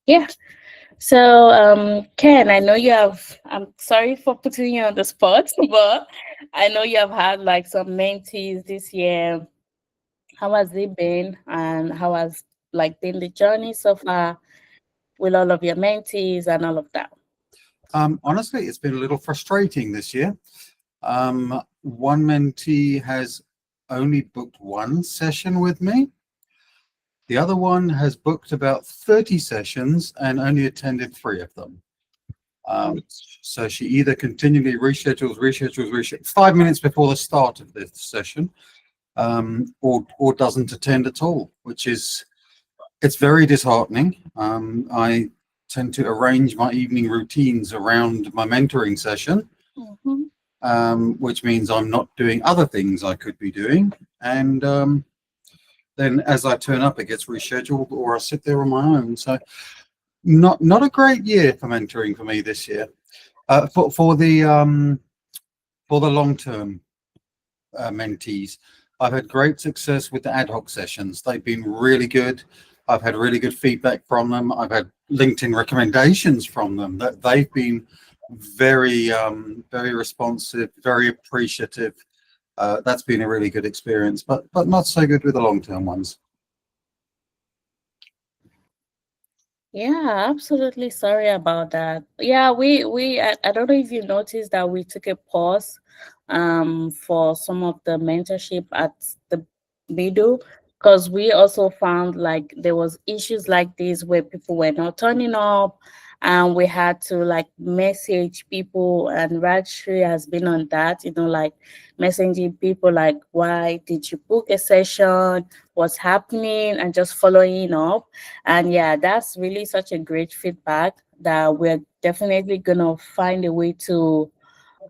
Yeah. So, Ken, I know you have, I'm sorry for putting you on the spot, but I know you have had like some mentees this year. How has it been, and how has like been the journey so far with all of your mentees and all of that? Honestly, it's been a little frustrating this year. One mentee has only booked one session with me. The other one has booked about 30 sessions and only attended three of them. So she either continually reschedules 5 minutes before the start of the session, or doesn't attend at all, which is it's very disheartening. I tend to arrange my evening routines around my mentoring session, Mhm. which means I'm not doing other things I could be doing. And then as I turn up, it gets rescheduled, or I sit there on my own. So not a great year for mentoring for me this year. For the long term mentees, I've had great success with the ad hoc sessions. They've been really good. I've had really good feedback from them. I've had LinkedIn recommendations from them. That they've been very responsive, very appreciative. That's been a really good experience, but not so good with the long term ones. Yeah, absolutely sorry about that. Yeah, I don't know if you noticed that we took a pause for some of the mentorship at the middle, because we also found like there was issues like this where people were not turning up, and we had to like message people, and Rajshri has been on that, like messaging people like, why did you book a session, what's happening, and just following up. And yeah, that's really such a great feedback that we're definitely gonna find a way to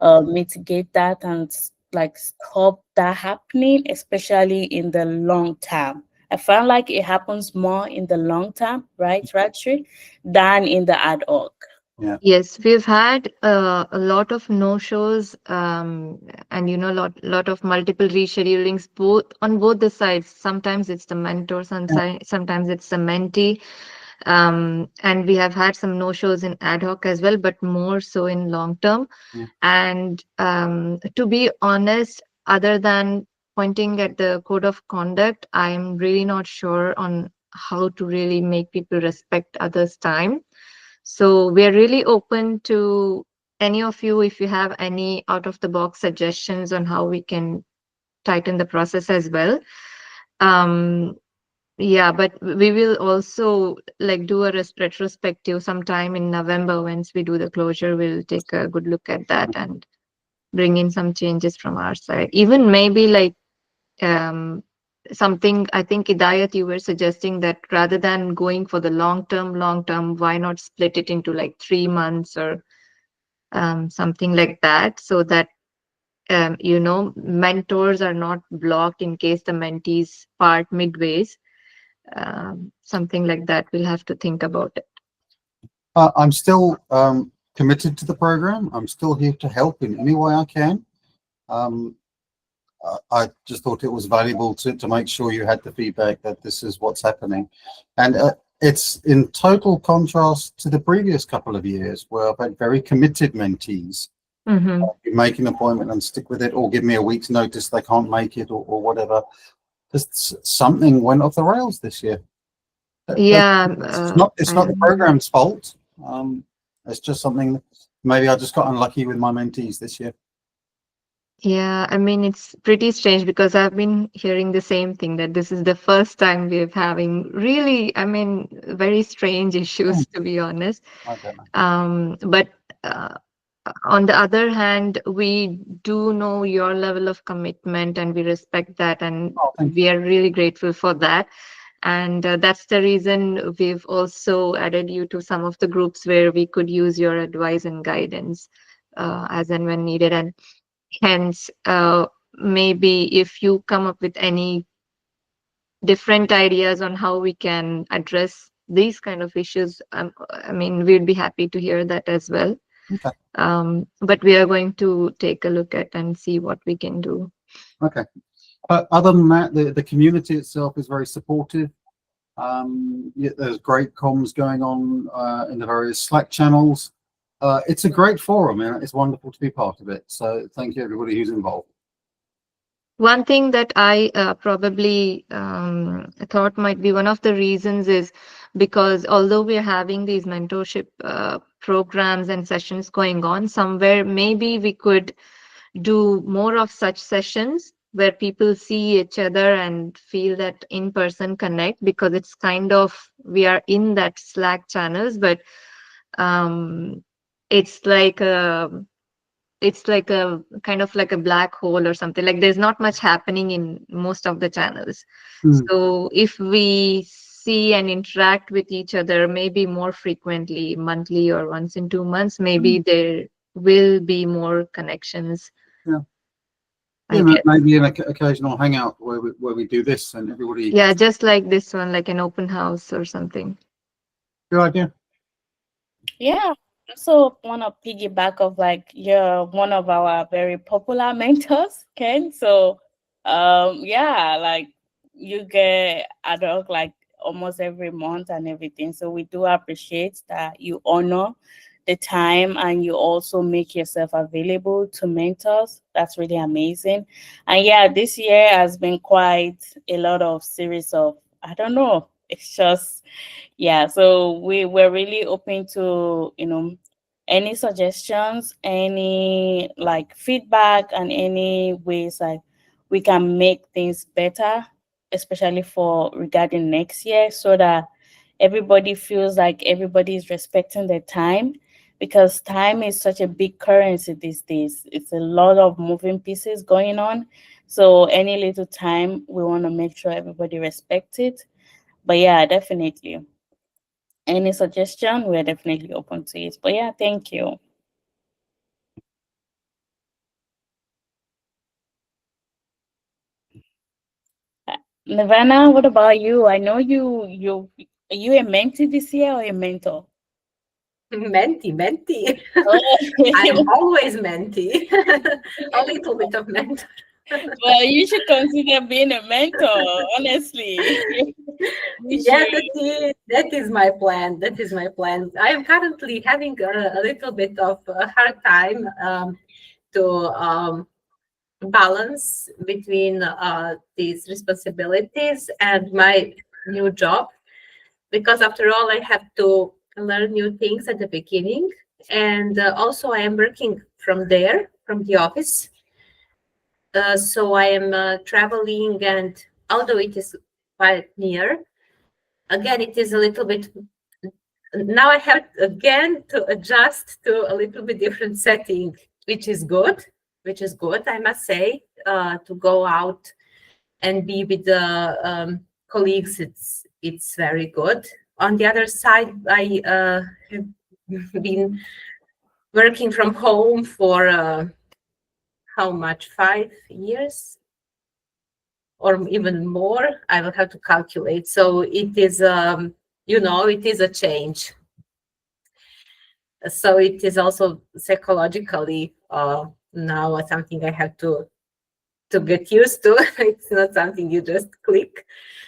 mitigate that and like stop that happening, especially in the long term. I found like it happens more in the long term, right, Ratri, than in the ad hoc. Yeah. Yes, we've had a lot of no-shows, and lot of multiple reschedulings, both on both the sides. Sometimes it's the mentor, sometimes it's the mentee, and we have had some no-shows in ad hoc as well, but more so in long term. Yeah. And to be honest, other than pointing at the code of conduct, I'm really not sure on how to really make people respect others' time. So we're really open to any of you if you have any out of the box suggestions on how we can tighten the process as well. Um, yeah, but we will also like do a retrospective sometime in November. Once we do the closure, we'll take a good look at that and bring in some changes from our side. Even maybe like um, something, I think, Idayat, you were suggesting that rather than going for the long term, why not split it into like 3 months or something like that, so that mentors are not blocked in case the mentees part midways. Something like that. We'll have to think about it. I'm still committed to the program. I'm still here to help in any way I can. Um, I just thought it was valuable to make sure you had the feedback that this is what's happening. And it's in total contrast to the previous couple of years where I've had very committed mentees. Mm-hmm. You make an appointment and stick with it, or give me a week's notice they can't make it, or whatever. Just something went off the rails this year. Yeah, It's not the program's fault. It's just something. Maybe I just got unlucky with my mentees this year. yeah. I mean, it's pretty strange because I've been hearing the same thing, that this is the first time we're having really, I mean, very strange issues, to be honest. I don't know. But uh, on the other hand, we do know your level of commitment and we respect that, and Oh, thank we are really grateful for that. And that's the reason we've also added you to some of the groups where we could use your advice and guidance as and when needed. And hence, maybe if you come up with any different ideas on how we can address these kind of issues, I mean, we'd be happy to hear that as well. you. Okay. But we are going to take a look at and see what we can do. Okay. Other than that, the community itself is very supportive. Yeah, there's great comms going on in the various Slack channels. It's a great forum, and it's wonderful to be part of it. So thank you, everybody who's involved. One thing that I probably thought might be one of the reasons is because although we're having these mentorship programs and sessions going on, somewhere maybe we could do more of such sessions where people see each other and feel that in-person connect, because it's kind of, we are in that Slack channels, but um, it's like a kind of like a black hole or something. Like there's not much happening in most of the channels. So if we see and interact with each other maybe more frequently, monthly or once in 2 months, maybe there will be more connections. Yeah. I Yeah, guess. maybe an occasional hangout where we do this and everybody. Yeah, just like this one, like an open house or something. Good idea. Yeah. Also want to piggyback of like you're one of our very popular mentors, Ken. So yeah, like you get ad hoc like almost every month and everything. So we do appreciate that you honor the time and you also make yourself available to mentors. That's really amazing. And yeah, this year has been quite a lot of series of, I don't know, it's just yeah, so we were really open to any suggestions, any like feedback, and any ways like we can make things better, especially for regarding next year, so that everybody feels like everybody is respecting their time, because time is such a big currency these days. It's a lot of moving pieces going on, so any little time we want to make sure everybody respects it. But yeah, definitely any suggestion, we're definitely open to it. But yeah, thank you. Nirvana, what about you? I know you are you a mentee this year or a mentor? Mentee. Oh. I am always mentee. A little bit of mentor. Well, you should consider being a mentor, honestly. You Yeah, should. that is my plan. That is my plan. I am currently having a little bit of a hard time to balance between these responsibilities and my new job, because after all I have to learn new things at the beginning, and also I am working from there, from the office. So I am traveling, and although it is quite near, again it is a little bit, now I have again to adjust to a little bit different setting, which is good, I must say. To go out and be with the colleagues, it's very good. On the other side, I have been working from home for how much, 5 years or even more. I will have to calculate. So it is it is a change. So it is also psychologically now something I have to get used to. It's not something you just click.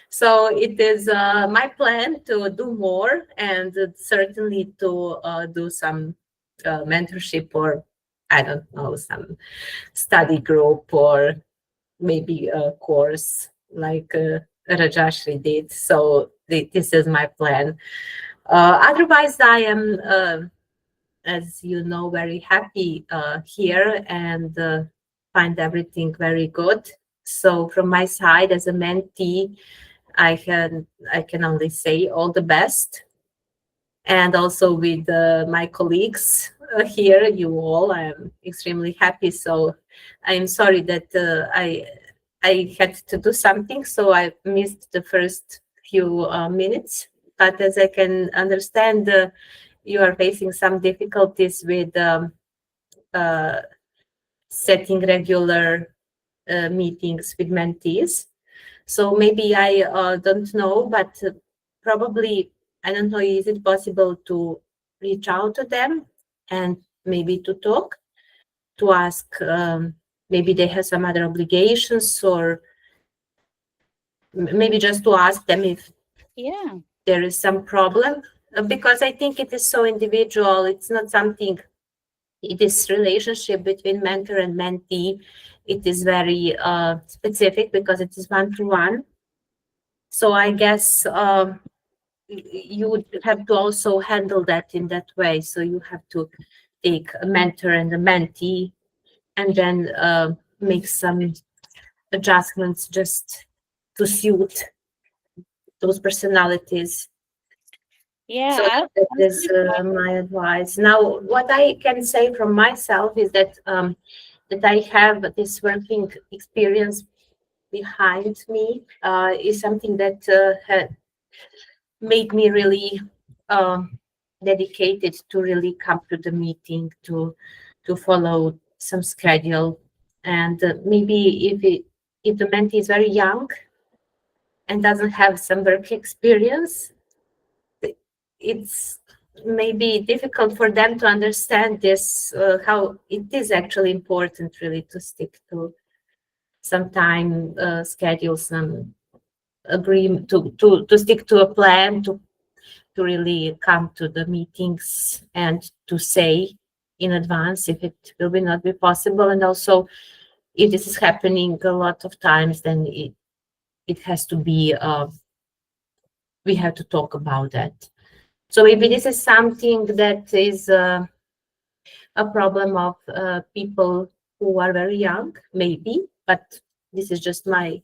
So it is my plan to do more, and certainly to do some mentorship, or I don't know, some study group, or maybe a course like Rajashri did. So this is my plan. Otherwise, I am, as you know, very happy here, and find everything very good. So from my side as a mentee, I can only say all the best. And also with my colleagues here, you all, I am extremely happy. So I am sorry that I had to do something, so I missed the first few minutes. But as I can understand, you are facing some difficulties with uh, setting regular meetings with mentees. So maybe I don't know, but probably, I don't know, is it possible to reach out to them and maybe to talk, to ask, maybe they have some other obligations, or maybe just to ask them if Yeah. there is some problem, because I think it is so individual. It's not something, this relationship between mentor and mentee, it is very specific because it is one-to-one. So I guess you would have to also handle that in that way. So you have to take a mentor and a mentee, and then make some adjustments just to suit those personalities. So Yeah. that is my advice. Now, what I can say from myself is that that I have this working experience behind me is something that had made me really dedicated to really come to the meeting, to follow some schedule. And maybe if the mentee is very young and doesn't have some work experience, it's maybe difficult for them to understand this, how it is actually important really to stick to some time schedule, some agreement, to stick to a plan, to really come to the meetings and to say in advance if it will not be possible. And also, if this is happening a lot of times, then it has to be, we have to talk about that. So maybe this is something that is a problem of people who are very young, maybe, but this is just my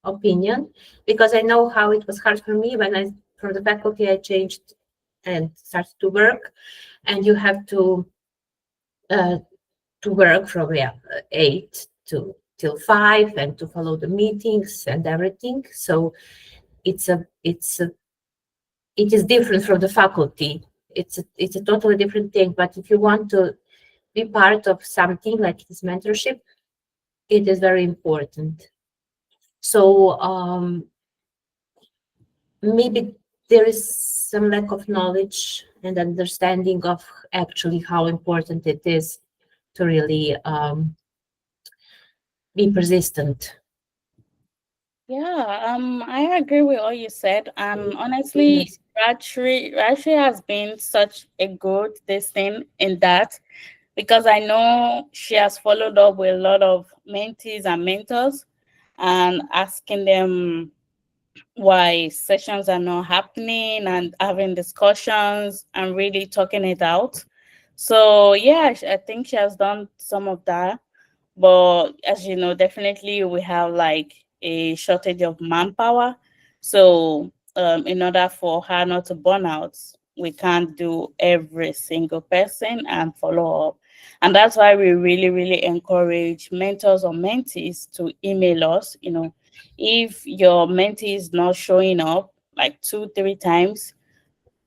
opinion, because I know how it was hard for me when from the faculty I changed and started to work, and you have to work from 8 till 5 and to follow the meetings and everything. So it is different from the faculty. It's a totally different thing. But if you want to be part of something like this mentorship, it is very important. So maybe there is some lack of knowledge and understanding of actually how important it is to really be persistent. Yeah, I agree with all you said. Honestly, Yes. Rashri has been such a good this thing in that, because I know she has followed up with a lot of mentees and mentors and asking them why sessions are not happening and having discussions and really talking it out. So yeah, I think she has done some of that. But as you know, definitely we have like a shortage of manpower. So in order for her not to burn out, we can't do every single person and follow up. And that's why we really, really encourage mentors or mentees to email us. If your mentee is not showing up like 2, 3 times,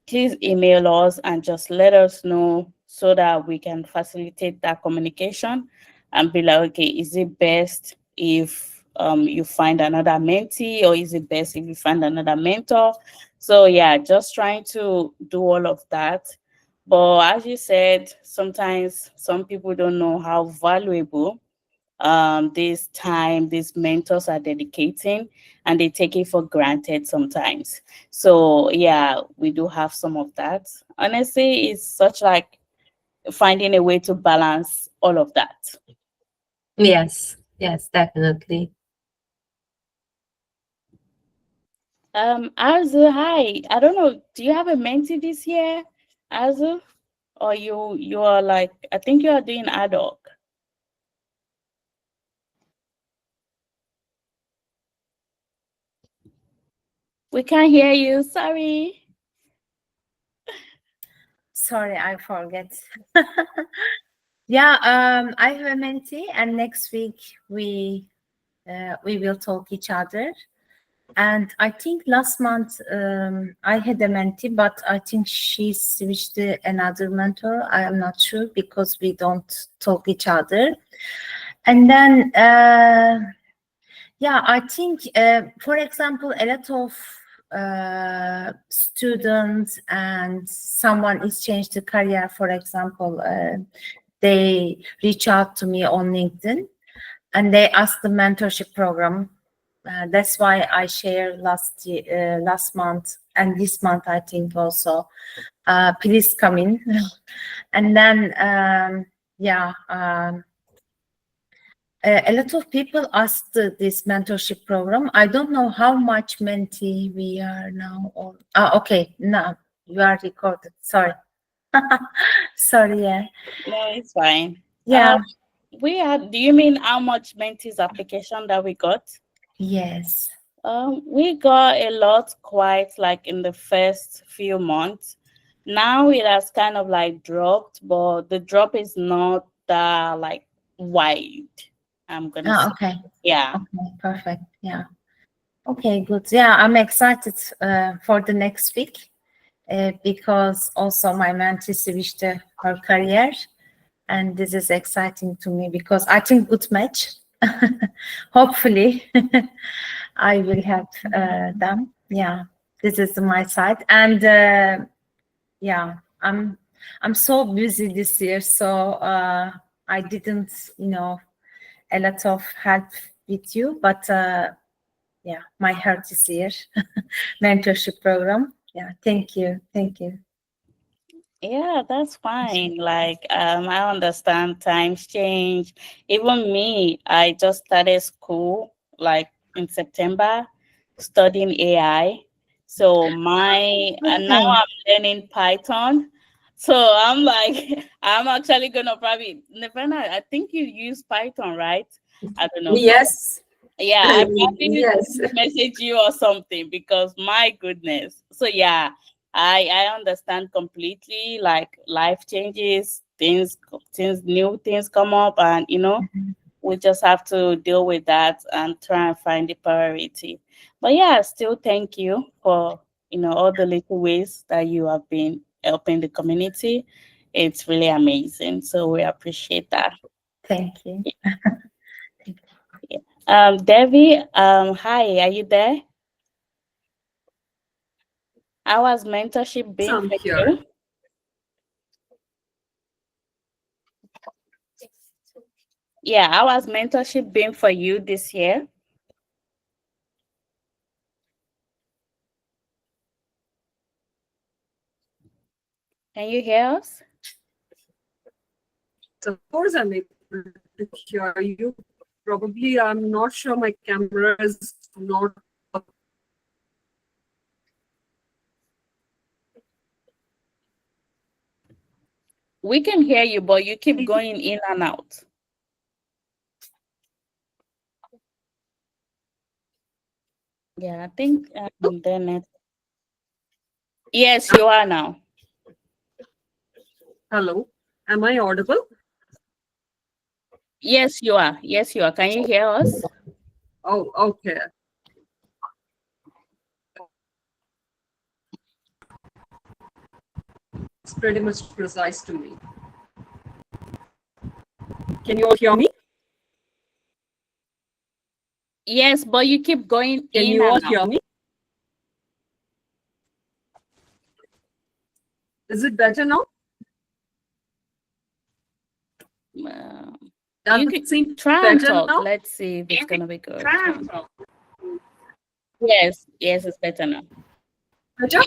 please email us and just let us know so that we can facilitate that communication and be like, okay, is it best if you find another mentee, or is it best if you find another mentor? So yeah, just trying to do all of that. But as you said, sometimes some people don't know how valuable this time these mentors are dedicating, and they take it for granted sometimes. So yeah, we do have some of that. Honestly, it's such like finding a way to balance all of that. Yes, definitely. Azu, hi, I don't know, do you have a mentee this year, Azu? Or you are like, I think you are doing ad hoc. We can't hear you, sorry. Sorry, I forget. Yeah, I have a mentee, and next week we will talk each other. And I think last month I had a mentee, but I think she switched to another mentor. I am not sure because we don't talk each other. And then yeah, I think for example, a lot of students and someone is changed the career. For example, they reach out to me on LinkedIn and they ask the mentorship program That's why I shared last month and this month, I think also. Please come in. And then, a lot of people asked this mentorship program. I don't know how much mentee we are now. Okay, now you are recorded. Sorry. Sorry, yeah. No, it's fine. Yeah. We had. Do you mean how much mentees application that we got? Yes. We got a lot quite like in the first few months. Now it has kind of like dropped, but the drop is not that like wide. I'm gonna say. Okay. Yeah. Okay, perfect. Yeah. Okay, good. Yeah, I'm excited for the next week because also my mentee switched her career, and this is exciting to me because I think good match. Hopefully, I will help them. Yeah, this is my side, and yeah, I'm so busy this year, so I didn't, a lot of help with you, but yeah, my heart is here. Mentorship program. Yeah, thank you. Yeah, that's fine. Like, I understand times change. Even me, I just started school like in September, studying AI. So and now Okay. I'm learning Python. So I'm like, I'm actually gonna probably, Nirvana, I think you use Python, right? I don't know. Yes. Yeah, I probably Yes. message you or something because my goodness. So yeah, I understand completely. Like life changes, new things come up, and we just have to deal with that and try and find the priority. But yeah, still thank you for all the little ways that you have been helping the community. It's really amazing. So we appreciate that. Thank you. Devi, hi, are you there? How has mentorship been I'm for here. you? Yeah, how has mentorship been for you this year? Can you hear us? Of course, I'm able to hear you. Probably, I'm not sure my camera is not. We can hear you, but you keep going in and out. Yeah, I think then yes, you are now. Hello, am I audible? Yes, you are. Yes, you are. Can you hear us? Oh, okay. It's pretty much precise to me. Can you all hear me? Yes, but you keep going Can in you all and out. hear me? Is it better now? Does You it can seem try and better talk. now? Let's see if it's gonna be good. Yes, it's better now. Better?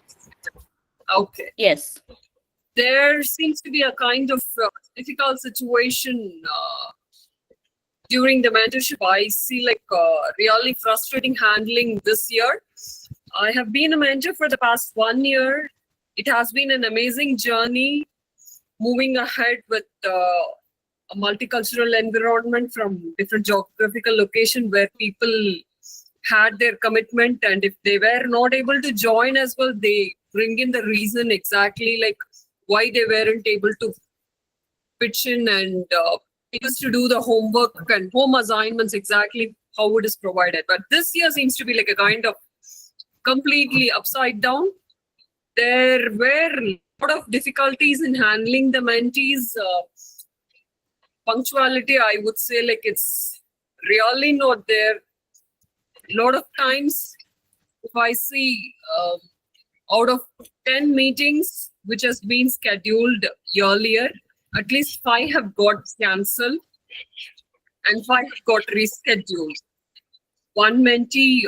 Okay. Yes. There seems to be a kind of difficult situation during the mentorship. I see like really frustrating handling this year. I have been a mentor for the past 1 year. It has been an amazing journey moving ahead with a multicultural environment from different geographical location where people had their commitment, and if they were not able to join as well, they bring in the reason exactly like why they weren't able to pitch in, and used to do the homework and home assignments exactly how it is provided. But this year seems to be like a kind of completely upside down. There were a lot of difficulties in handling the mentees. Punctuality, I would say, like it's really not there. A lot of times, if I see out of 10 meetings which has been scheduled earlier, at least 5 have got cancelled and 5 have got rescheduled. one mentee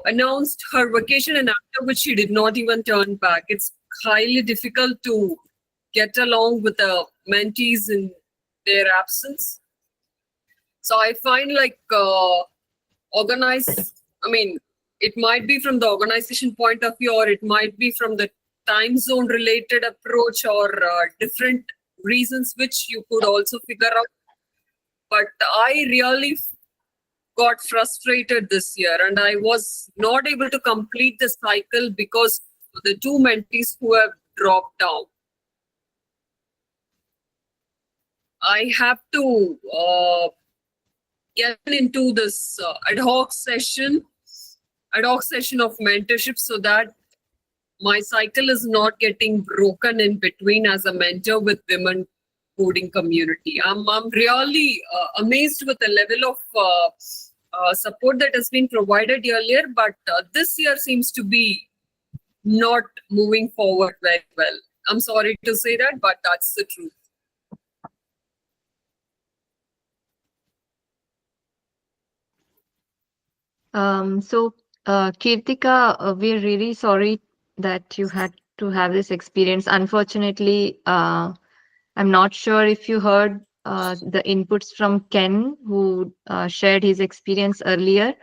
announced her vacation, and after which she did not even turn back. It's highly difficult to get along with the mentees in their absence. So I find like I mean, it might be from the organization point of view, or it might be from the time zone related approach, or different reasons which you could also figure out. But I really got frustrated this year, and I was not able to complete the cycle because of the two mentees who have dropped down. I have to get into this ad hoc session of mentorship, so that my cycle is not getting broken in between as a mentor with women coding community. I'm really amazed with the level of support that has been provided earlier, but this year seems to be not moving forward very well. I'm sorry to say that, but that's the truth. Kirtika, we're really sorry that you had to have this experience. Unfortunately, I'm not sure if you heard the inputs from Ken, who shared his experience earlier.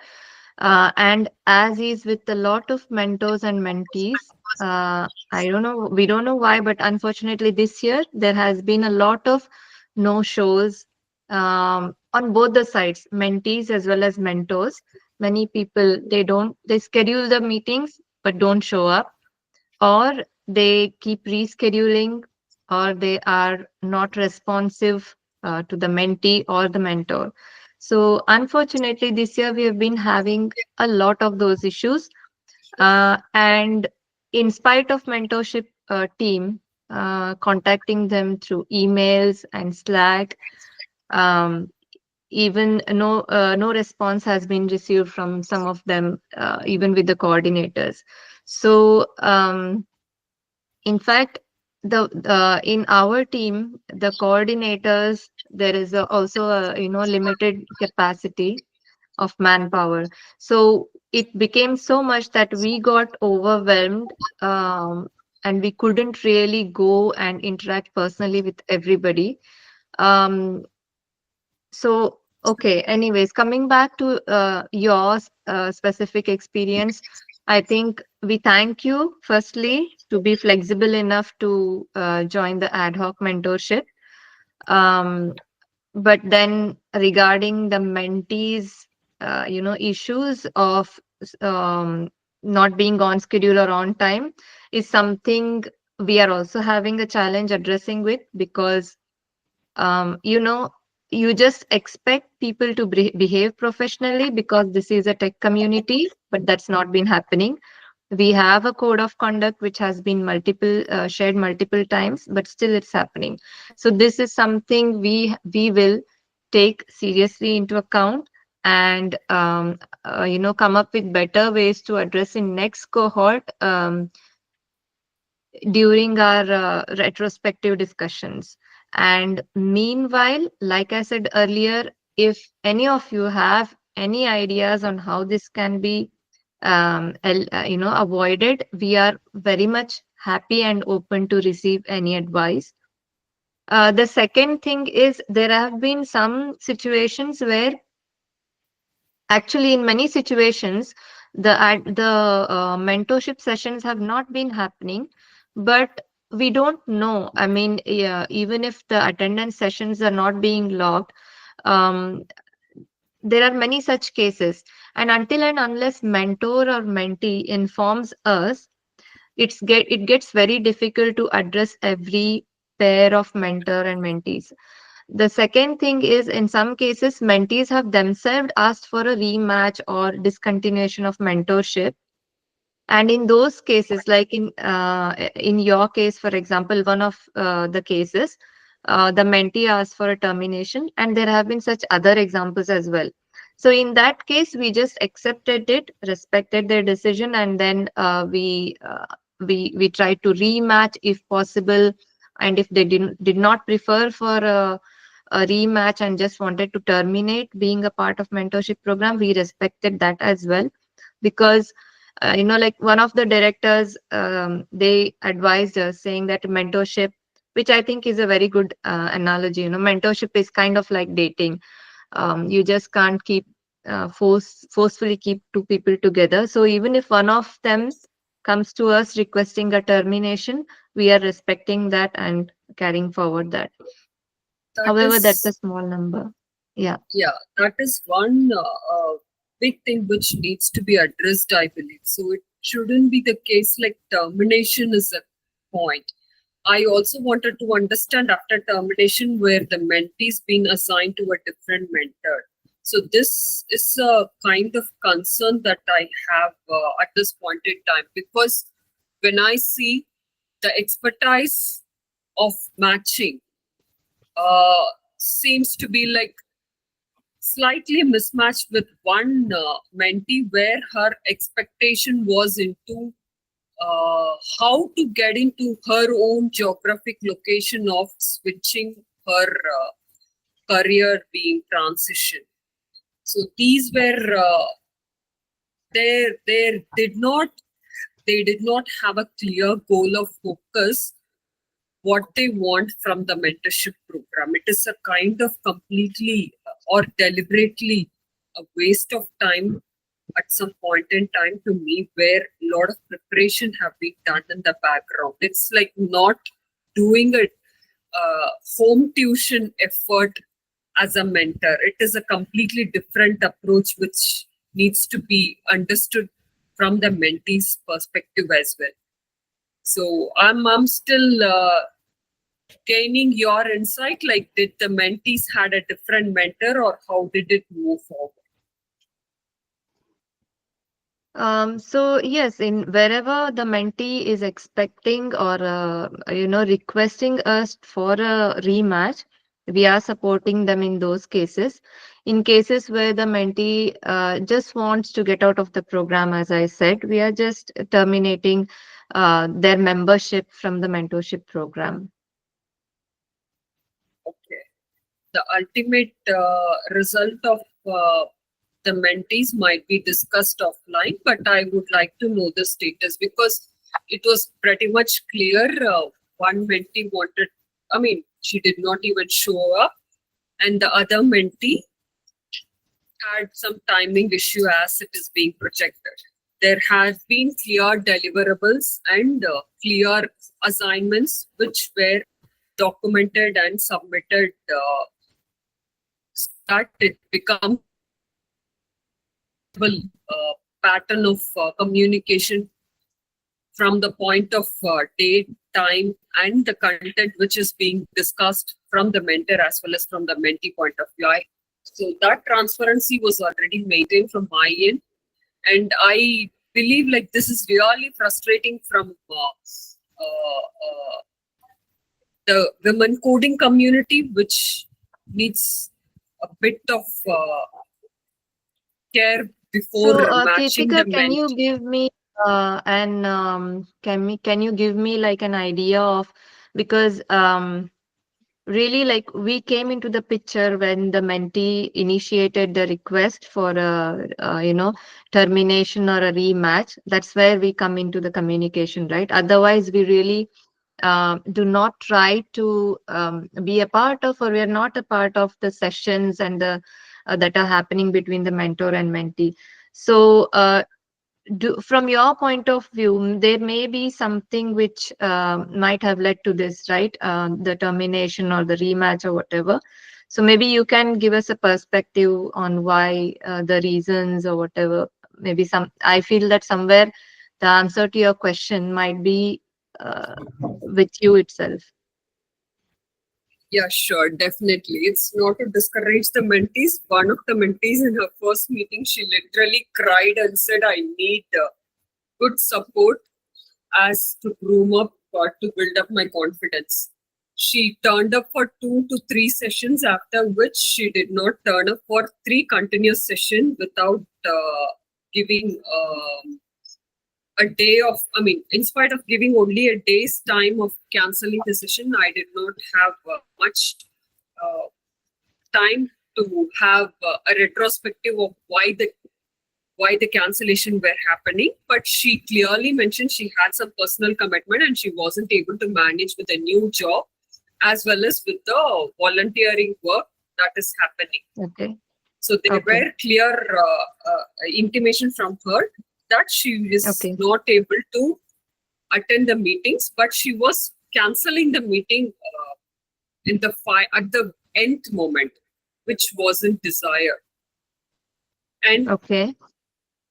And as is with a lot of mentors and mentees, I don't know, we don't know why, but unfortunately this year there has been a lot of no shows on both the sides, mentees as well as mentors. Many people, they schedule the meetings but don't show up, or they keep rescheduling, or they are not responsive to the mentee or the mentor. So unfortunately this year we have been having a lot of those issues, and in spite of mentorship team contacting them through emails and Slack, um, even no response has been received from some of them, even with the coordinators. So in fact, the in our team, the coordinators, there is also a limited capacity of manpower. So it became so much that we got overwhelmed, and we couldn't really go and interact personally with everybody. Um, so okay, anyways, coming back to your specific experience, I think we thank you firstly to be flexible enough to join the ad hoc mentorship. Um, but then regarding the mentees, issues of not being on schedule or on time is something we are also having a challenge addressing with, because you just expect people to behave professionally because this is a tech community, but that's not been happening. We have a code of conduct which has been shared multiple times, but still it's happening. So this is something we will take seriously into account, and come up with better ways to address in next cohort, during our retrospective discussions. And meanwhile, like I said earlier, if any of you have any ideas on how this can be avoided, we are very much happy and open to receive any advice. The second thing is, there have been some situations where, actually in many situations, the mentorship sessions have not been happening, but we don't know. I mean, yeah, even if the attendance sessions are not being logged, um, there are many such cases, and until and unless mentor or mentee informs us, it gets very difficult to address every pair of mentor and mentees. The second thing is, in some cases, mentees have themselves asked for a rematch or discontinuation of mentorship. And in those cases, like in your case, for example, one of the cases, the mentee asked for a termination, and there have been such other examples as well. So in that case, we just accepted it, respected their decision, and then we tried to rematch if possible. And if they did not prefer for a rematch and just wanted to terminate being a part of mentorship program, we respected that as well, because like one of the directors, they advised us saying that mentorship, which I think is a very good analogy. Mentorship is kind of like dating. You just can't keep forcefully keep two people together. So even if one of them comes to us requesting a termination, we are respecting that and carrying forward that. That However, that's a is, small number. Yeah. yeah, that is one big thing which needs to be addressed, I believe. So it shouldn't be the case like termination is a point. I also wanted to understand after termination where the mentee is being assigned to a different mentor. So this is a kind of concern that I have at this point in time, because when I see the expertise of matching seems to be like slightly mismatched with one mentee where her expectation was into how to get into her own geographic location of switching her career being transition. So these were they did not have a clear goal of focus what they want from the mentorship program. It is a kind of completely or deliberately a waste of time at some point in time to me, where a lot of preparation have been done in the background. It's like not doing a home tuition effort as a mentor. It is a completely different approach which needs to be understood from the mentee's perspective as well. So I'm still gaining your insight. Like, did the mentees had a different mentor, or how did it move forward? So yes, in wherever the mentee is expecting or requesting us for a rematch, we are supporting them in those cases. In cases where the mentee just wants to get out of the program, as I said, we are just terminating their membership from the mentorship program. Okay. The ultimate result of the mentees might be discussed offline, but I would like to know the status, because it was pretty much clear. One mentee wanted, I mean, she did not even show up, and the other mentee had some timing issue as it is being projected. There have been clear deliverables and clear assignments which were documented and submitted, so that it becomes a pattern of communication from the point of date, time, and the content which is being discussed from the mentor as well as from the mentee point of view. So that transparency was already maintained from my end, and I believe like this is really frustrating from the women coding community, which needs a bit of care before So, matching the Kritika, can you mentee. give me can you give me like an idea of, because really, like, we came into the picture when the mentee initiated the request for a termination or a rematch. That's where we come into the communication, right? Otherwise, we really do not try to be a part of, or we are not a part of the sessions and the that are happening between the mentor and mentee. So from your point of view, there may be something which might have led to this, right? The termination or the rematch or whatever. So maybe you can give us a perspective on why the reasons or whatever. Maybe I feel that somewhere the answer to your question might be with you itself. Yeah, sure, definitely. It's not to discourage the mentees. One of the mentees in her first meeting, she literally cried and said, I need good support as to groom up or to build up my confidence. She turned up for 2 to 3 sessions, after which she did not turn up for 3 continuous sessions without giving a day of, I mean, in spite of giving only a day's time of canceling the session, I did not have much time to have a retrospective of why the cancellation were happening, but she clearly mentioned she had some personal commitment and she wasn't able to manage with a new job as well as with the volunteering work that is happening. Okay. So there Okay. were clear intimation from her that she is Okay. not able to attend the meetings, but she was canceling the meeting at the end moment, which wasn't desired, and Okay.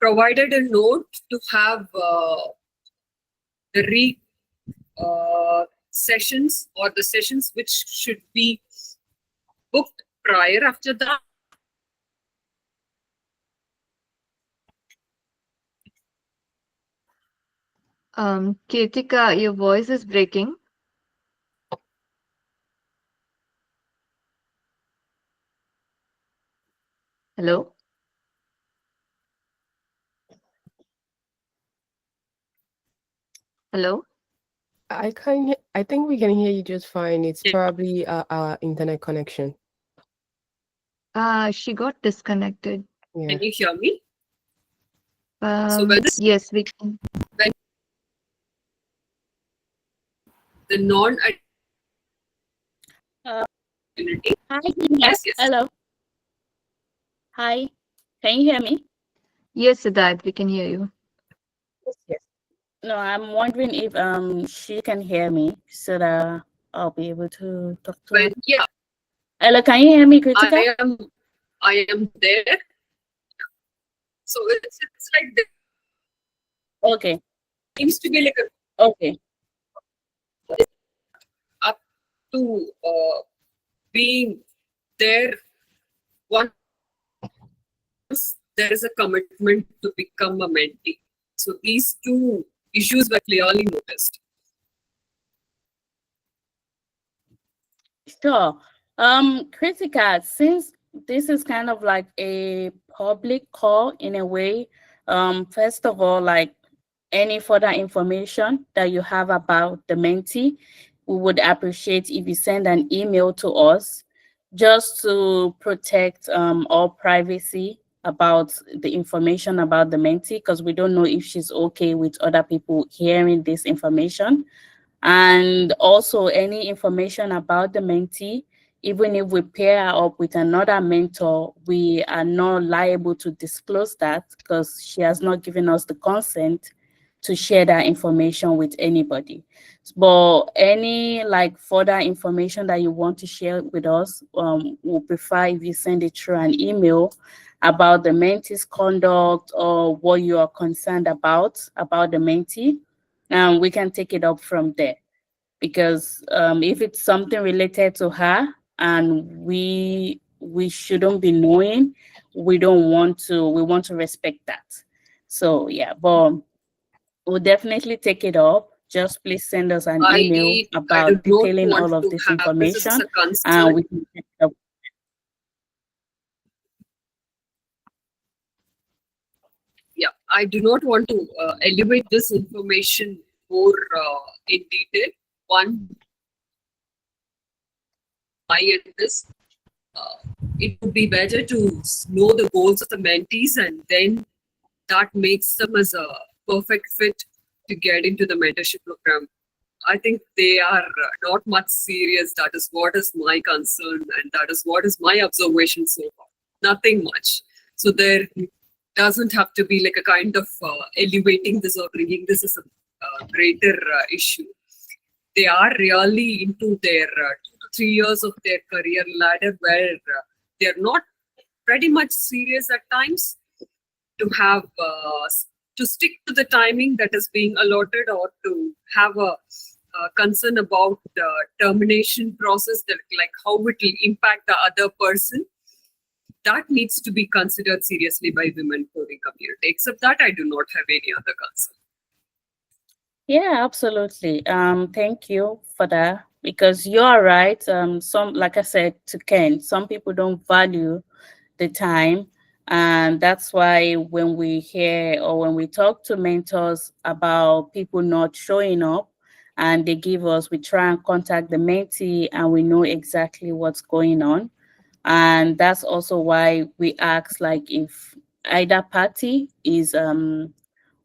provided a note to have the sessions or the sessions which should be booked prior after that. Kirtika, your voice is breaking. Hello? Hello? I think we can hear you just fine. It's Yeah. probably our internet connection. She got disconnected. Yeah. Can you hear me? So when Yes, we can. the non Uh, identity. Hi. Yes, yes. Hello. Hi. Can you hear me? Yes, Siddharth, we can hear you. Yes. No, I'm wondering if she can hear me so that I'll be able to talk to her. Yeah, Hello, can you hear me, Kritika? I am there. So it's like there Okay. seems to be like Okay. up to being there once there is a commitment to become a mentee. So these two issues were clearly noticed. Sure. Kritika, since this is kind of like a public call in a way, first of all, like any further information that you have about the mentee, we would appreciate if you send an email to us just to protect our privacy about the information about the mentee, because we don't know if she's okay with other people hearing this information. And also any information about the mentee, even if we pair her up with another mentor, we are not liable to disclose that because she has not given us the consent to share that information with anybody. But any like further information that you want to share with us, we'll prefer if you send it through an email about the mentee's conduct or what you are concerned about the mentee, and we can take it up from there. Because if it's something related to her and we shouldn't be knowing, we don't want to. We want to respect that. So yeah, but we'll definitely take it up. Just please send us an email I about do not detailing all want of to this have this as information, a concern. and we can take it up. Yeah, I do not want to elevate this information more in detail. One, I at this, it would be better to know the goals of the mentees, and then that makes them as a perfect fit to get into the mentorship program. I think they are not much serious. That is what is my concern, and that is what is my observation so far. Nothing much. So there doesn't have to be like a kind of elevating this or bringing this as a greater issue. They are really into their 2 to 3 years of their career ladder where they're not pretty much serious at times to have to stick to the timing that is being allotted, or to have a concern about the termination process, that like how it will impact the other person. That needs to be considered seriously by women coding community. Except that, I do not have any other concern. Yeah, absolutely. Thank you for that, because you are right. Some, like I said to Ken, some people don't value the time, and that's why when we hear or when we talk to mentors about people not showing up and they give us, we try and contact the mentee and we know exactly what's going on. And that's also why we ask, like, if either party is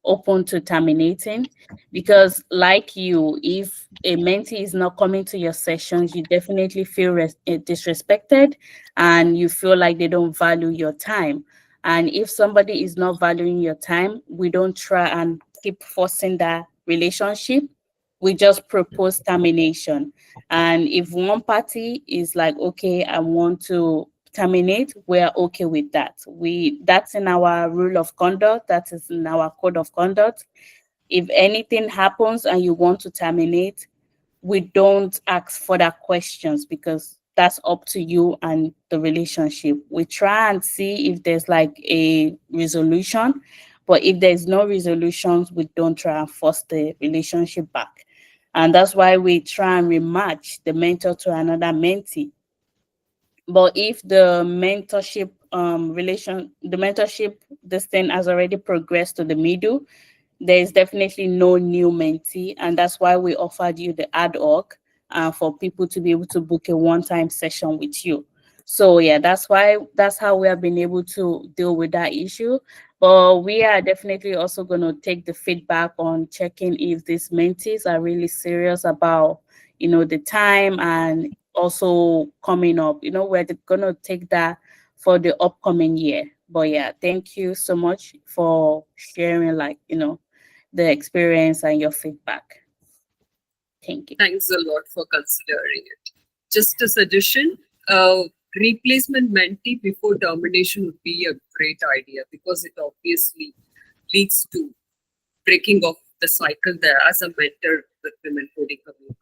open to terminating, because like you, if a mentee is not coming to your sessions, you definitely feel disrespected, and you feel like they don't value your time. And if somebody is not valuing your time, we don't try and keep forcing that relationship. We just propose termination. And if one party is like, okay, I want to terminate, we're okay with that. That's in our rule of conduct, that is in our code of conduct. If anything happens and you want to terminate, we don't ask further questions, because that's up to you and the relationship. We try and see if there's like a resolution, but if there's no resolutions, we don't try and force the relationship back. And that's why we try and rematch the mentor to another mentee. But if the mentorship this thing has already progressed to the middle, there is definitely no new mentee, and that's why we offered you the ad hoc, for people to be able to book a one-time session with you. So yeah, that's how we have been able to deal with that issue. But we are definitely also going to take the feedback on checking if these mentees are really serious about, the time, and also coming up. We're going to take that for the upcoming year. But yeah, thank you so much for sharing, like, the experience and your feedback. Thank you. Thanks a lot for considering it. Just a suggestion, uh, replacement mentee before termination would be a great idea, because it obviously leads to breaking of the cycle there as a mentor with women coding community.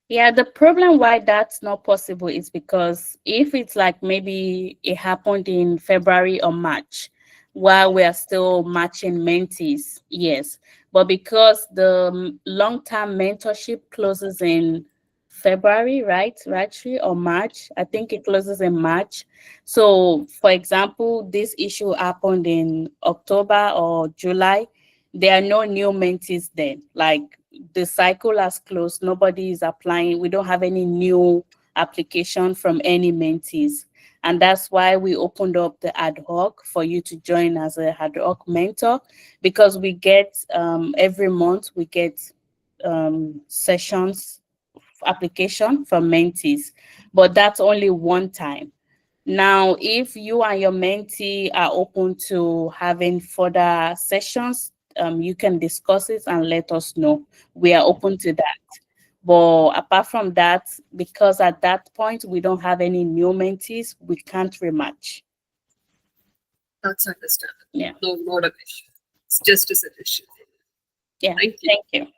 Yeah, the problem why that's not possible is because if it's like maybe it happened in February or March, while we are still matching mentees, yes. But because the long-term mentorship closes in February, right? Actually, or March. I think it closes in March. So, for example, this issue happened in October or July. There are no new mentees then. Like, the cycle has closed. Nobody is applying. We don't have any new application from any mentees. And that's why we opened up the ad hoc for you to join as a ad hoc mentor, because we get every month we get sessions application from mentees, but that's only one time. Now, if you and your mentee are open to having further sessions, you can discuss it and let us know. We are open to that. But apart from that, because at that point we don't have any new mentees, we can't rematch. That's understandable. Yeah. No, not an issue. It's just a suggestion. Yeah. Thank you. Thank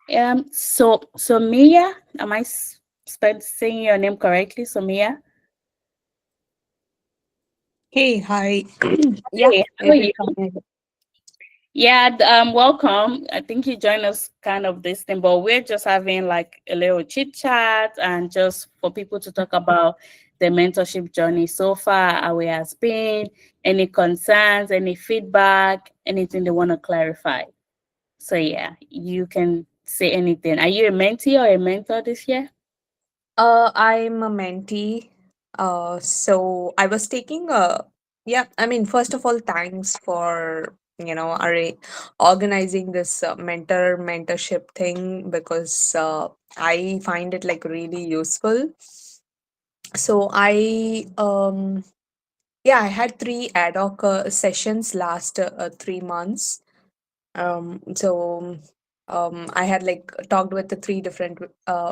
you. So Mia, am I saying your name correctly? So Mia? Hey, hi. Yeah, Hey, how are it is you? fine. Yeah, welcome. I think you joined us kind of this thing, but we're just having like a little chit chat, and just for people to talk about the mentorship journey so far, how it has been, any concerns, any feedback, anything they want to clarify. So yeah, you can say anything. Are you a mentee or a mentor this year? I'm a mentee. So I was taking yeah, I mean, first of all, thanks for, organizing this mentorship thing, because I find it like really useful. So yeah, I had three ad hoc sessions last 3 months. So I had like talked with the three different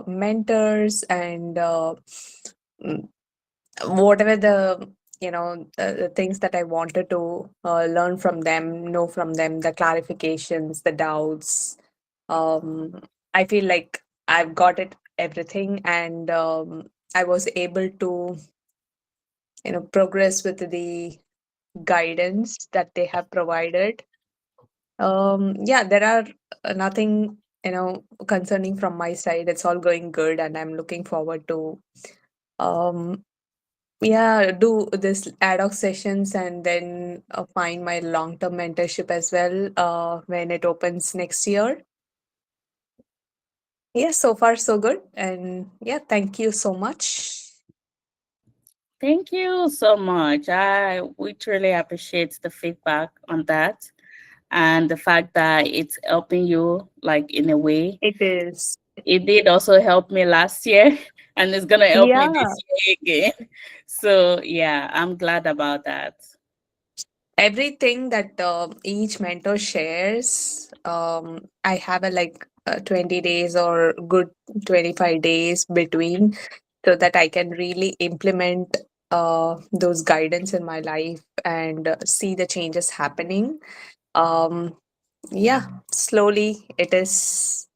mentors, and mm, whatever the things that I wanted to learn from them, know from them, the clarifications, the doubts. um I feel like I've got it everything, and I was able to progress with the guidance that they have provided. Yeah, there are nothing concerning from my side. It's all going good, and I'm looking forward to um yeah, do this ad hoc sessions, and then find my long term mentorship as well when it opens next year. yeah, so far so good. And yeah, thank you so much. Thank you so much. We truly appreciate the feedback on that and the fact that it's helping you like in a way. It is. It did also help me last year and it's gonna help me Yeah. this year again. So yeah, I'm glad about that. Everything that each mentor shares, I have a like 20 days or good 25 days between, so that I can really implement those guidance in my life and see the changes happening. um, yeah, slowly it is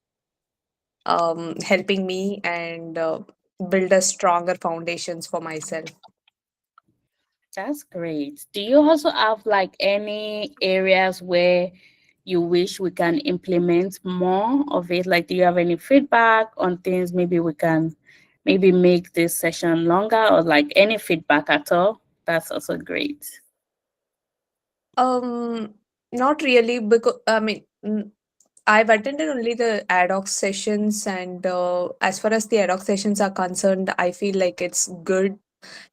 helping me and build a stronger foundations for myself. That's great. Do you also have like any areas where you wish we can implement more of it? Like, do you have any feedback on things maybe we can maybe make this session longer or like any feedback at all? That's also great. um Not really, because I mean, I've attended only the ad hoc sessions, and as far as the ad hoc sessions are concerned, I feel like it's good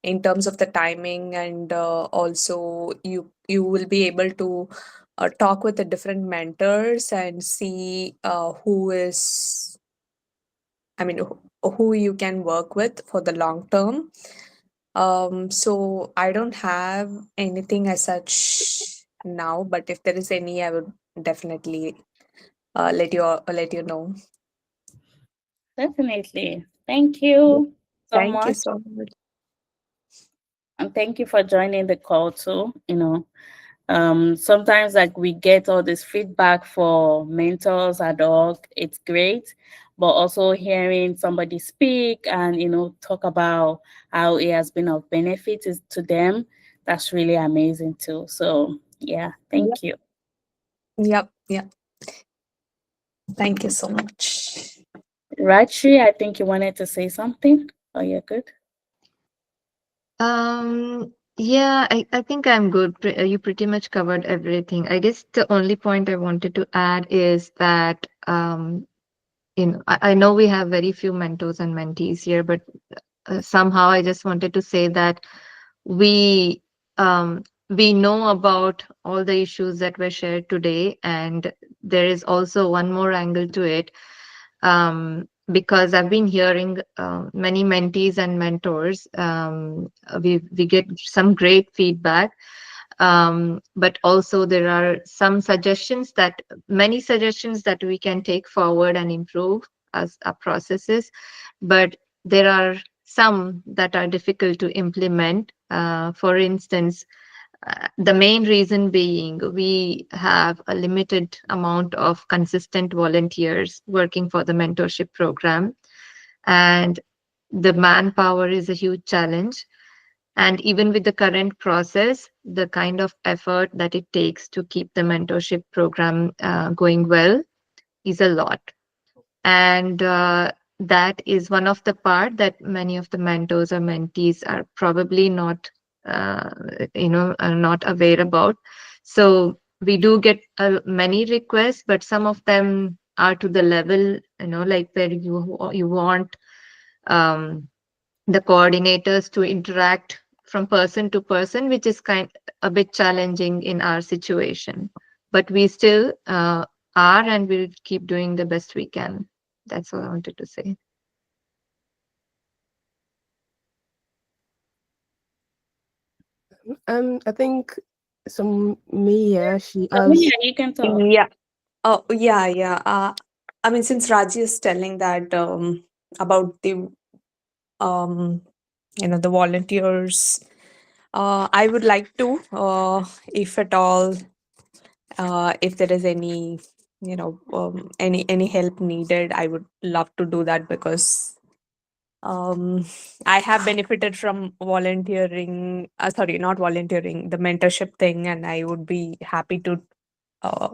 in terms of the timing, and also you will be able to talk with the different mentors and see who is, I mean, who you can work with for the long term. So I don't have anything as such now, but if there is any, I would definitely let you know. Definitely. Thank Yep. you so Thank you much. so much. And thank you for joining the call too. Sometimes like we get all this feedback for mentors ad hoc, it's great, but also hearing somebody speak and talk about how it has been of benefit is to them, that's really amazing too. So yeah, Yep. thank you. Yep. Yep. Thank you so much. Rachi, I think you wanted to say something. Oh, you're good. Yeah, I think I'm good. You pretty much covered everything. I guess the only point I wanted to add is that I know we have very few mentors and mentees here, but somehow I just wanted to say that we we know about all the issues that were shared today, and there is also one more angle to it, because I've been hearing many mentees and mentors. We get some great feedback, but also there are some suggestions that many suggestions that we can take forward and improve as our processes, but there are some that are difficult to implement. For instance, the main reason being we have a limited amount of consistent volunteers working for the mentorship program, and the manpower is a huge challenge. And even with the current process, the kind of effort that it takes to keep the mentorship program going well is a lot. And that is one of the part that many of the mentors or mentees are probably not uh, are not aware about. So we do get many requests, but some of them are to the level, like where you want um, the coordinators to interact from person to person, which is kind a bit challenging in our situation. But we still are, and we'll keep doing the best we can. That's all I wanted to say. I think some Mia, she So yeah, has. you can talk. Yeah. Oh, yeah, yeah. I mean, since Raji is telling that about the um, the volunteers, I would like to, if at all, if there is any, any help needed, I would love to do that, because I have benefited from volunteering. Sorry, not volunteering, the mentorship thing, and I would be happy to uh,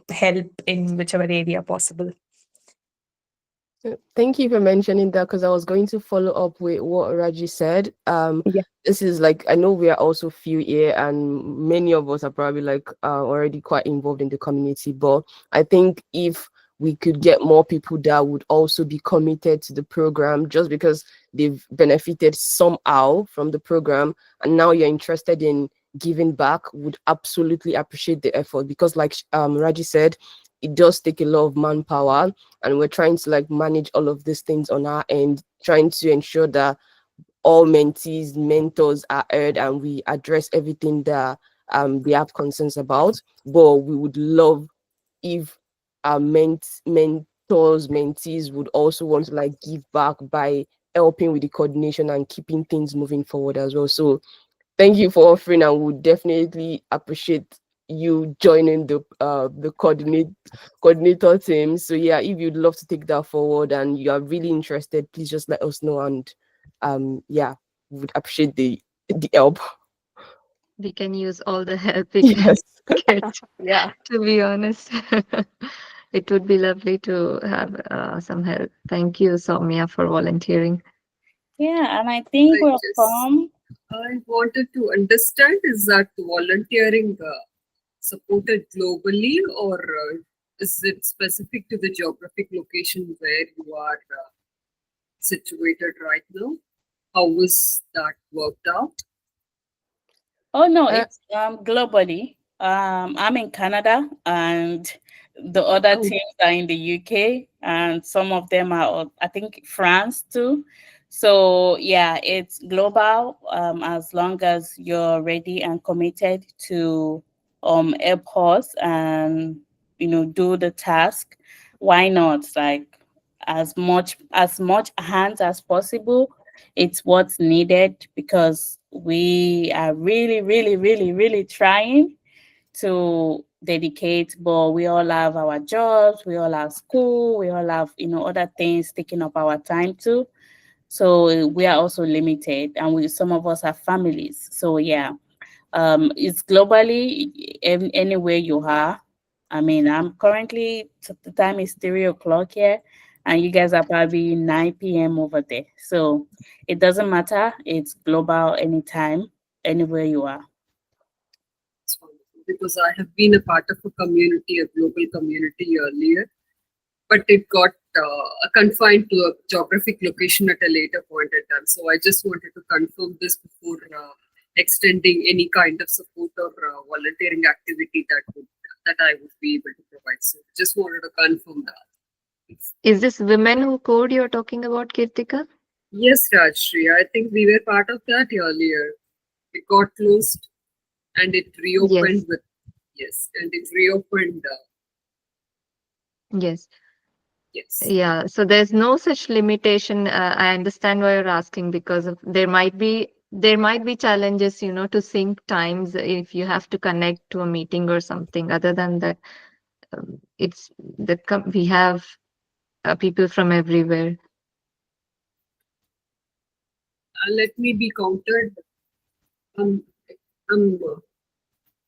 help in whichever area possible. Thank you for mentioning that because I was going to follow up with what Raji said. Yeah. This is like I know we are also few here, and many of us are probably like already quite involved in the community. But I think if we could get more people that would also be committed to the program just because they've benefited somehow from the program, and now you're interested in giving back. Would absolutely appreciate the effort, because like Raji said, it does take a lot of manpower, and we're trying to like manage all of these things on our end, trying to ensure that all mentees, mentors are heard, and we address everything that they have concerns about. But we would love if our mentors, mentees would also want to like give back by helping with the coordination and keeping things moving forward as well. So thank you for offering, and would definitely appreciate you joining the coordinator team. So yeah, if you'd love to take that forward and you are really interested, please just let us know, and yeah, would appreciate the help. We can use all the help we can Yes. get, Yeah. to be honest. It would be lovely to have some help. Thank you, Soumya, for volunteering. Yeah, and I think I we're just from. I wanted to understand, is that volunteering supported globally, or is it specific to the geographic location where you are situated right now? How was that worked out? Oh no, Uh, it's globally. I'm in Canada, and the other Oh, teams are in the UK, and some of them are I think France too. So yeah, it's global. As long as you're ready and committed to help us and do the task, why not? Like as much hands as possible, it's what's needed, because we are really, really, really, really trying to dedicate, but we all have our jobs, we all have school, we all have other things taking up our time too. So we are also limited, and some of us have families. So yeah, it's globally, anywhere you are. I mean, I'm currently, the time is 3 o'clock here, and you guys are probably 9 p.m. over there. So it doesn't matter. It's global, anytime, anywhere you are. it's wonderful, because I have been a part of a community, a global community earlier, but it got confined to a geographic location at a later point in time. So I just wanted to confirm this before extending any kind of support or volunteering activity that I would be able to provide. So just wanted to confirm that. Is this Women Who Code you're talking about, Kirtika? Yes, Rajshri, I think we were part of that earlier. It got closed and it reopened Yes, with, yes, and it reopened, yes. yes. Yeah, so there's no such limitation. I understand why you're asking, because there might be challenges, to sync times if you have to connect to a meeting or something. Other than that, it's we have people from everywhere. Let me be countered. Um, I'm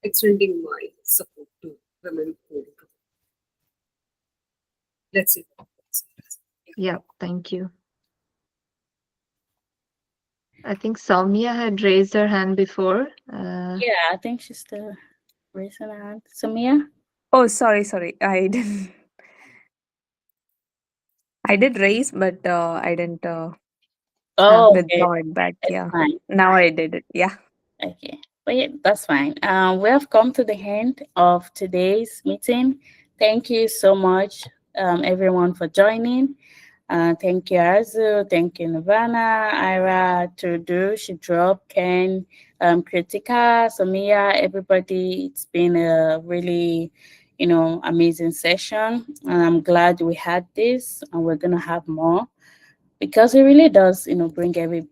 extending my support to women who, let's see. Yeah, thank you. I think Soumya had raised her hand before. Yeah, I think she's still raising her hand. Samia? Oh, sorry. I did raise, but I didn't Oh, okay. withdraw it back. It's Yeah. fine. Now I did it. Yeah. Okay. But yeah, that's fine. We have come to the end of today's meeting. Thank you so much, everyone, for joining. Thank you, Arzu. Thank you, Nirvana, Ira, Trudu, Shidrop, Ken, Kritika, Samia, everybody. It's been a really, amazing session. And I'm glad we had this, and we're going to have more, because it really does, bring everybody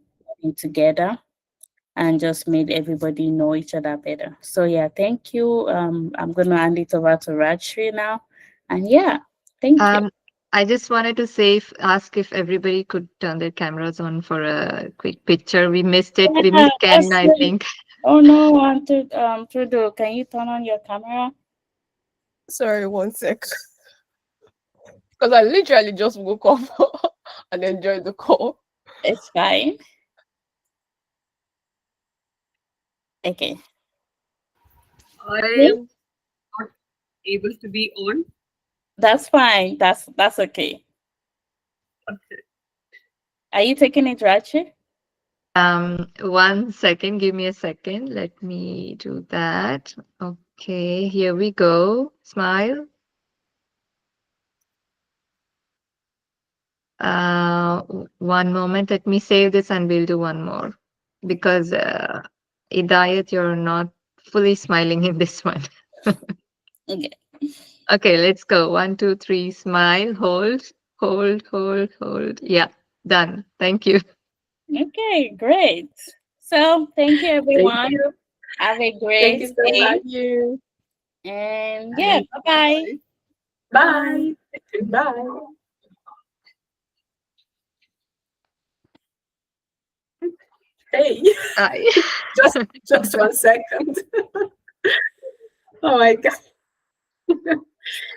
together and just made everybody know each other better. So yeah, thank you. I'm going to hand it over to Rajshri now. And yeah, thank you. I just wanted to ask if everybody could turn their cameras on for a quick picture. We missed it. We Yeah, missed Ken, that's I it. think. Oh no, Trudeau, can you turn on your camera? Sorry, one sec. Because I literally just woke up and enjoyed the call. It's fine. Okay. I Me? am not able to be on. That's fine. That's okay. Okay. Are you taking it, Rachi? 1 second. Give me a second. Let me do that. Okay, here we go. Smile. One moment. Let me save this and we'll do one more because Idayat, you're not fully smiling in this one. Okay. Okay, let's go. 1, 2, 3. Smile. Hold. Hold. Hold. Hold. Yeah, done. Thank you. Okay, great. So thank you, Thank everyone. you. Have a Thank great you so day. much. You. And yeah, And bye-bye. Bye. Bye. Hey, I, just 1 second. Oh my God.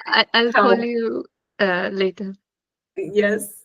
I'll How? call you later. Yes.